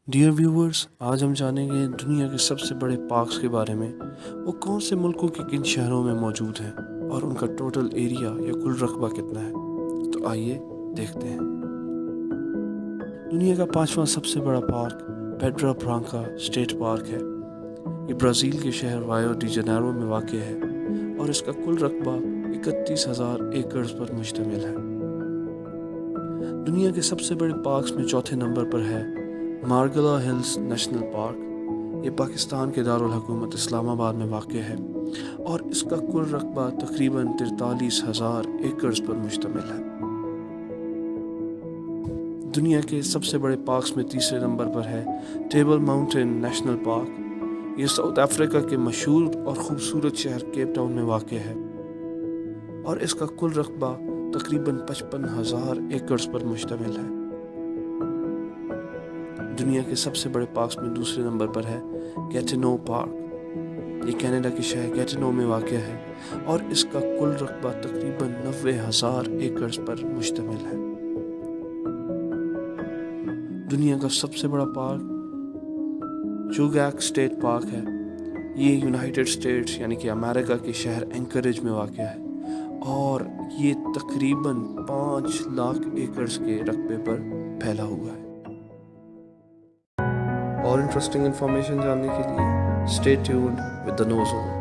Dear viewers, आज हम जानेंगे दुनिया के सबसे बड़े पार्क्स के बारे में। वो कौन से मुल्कों के किन शहरों में मौजूद हैं और उनका टोटल एरिया या कुल रकबा कितना है। तो आइए देखते हैं। दुनिया का पांचवा सबसे बड़ा park Pendra Branca state park है। ये ब्राज़ील के शहर रियो डी जनेरो में वाक़ है और इसका कुल रकबा 31,000 एकड़ पर मुश्तमिल है। दुनिया के सबसे बड़े पार्क्स में चौथे नंबर पर है मार्गिला हिल्स नेशनल पार्क। ये पाकिस्तान के दारुल हुकूमत इस्लामाबाद में वाक़ है और इसका कुल रकबा तकरीबन 43,000 एकड़ पर मुश्तमिल है। दुनिया के सबसे बड़े पार्क्स में तीसरे नंबर पर है टेबल माउंटेन नेशनल पार्क। ये साउथ अफ्रीका के मशहूर और ख़ूबसूरत शहर केप टाउन में वाक़ है और इसका कुल रकबा तकरीबन 55,000 एकड़ पर मुश्तमिल है। दुनिया के सबसे बड़े पार्क्स में दूसरे नंबर पर है गैटिनो पार्क। ये कनाडा के शहर गैटिनो में वाक़ है और इसका कुल रकबा तकरीबन 90,000 एकड़ पर मुश्तमिल है। दुनिया का सबसे बड़ा पार्क चुगैक स्टेट पार्क है। ये यूनाइटेड स्टेट्स यानी कि अमेरिका के शहर एंकरेज में वाक़ है और ये तकरीबन 5 लाख एकड़ के रकबे पर फैला हुआ है। और इंटरेस्टिंग इन्फॉर्मेशन जानने के लिए stay tuned with the Know zone.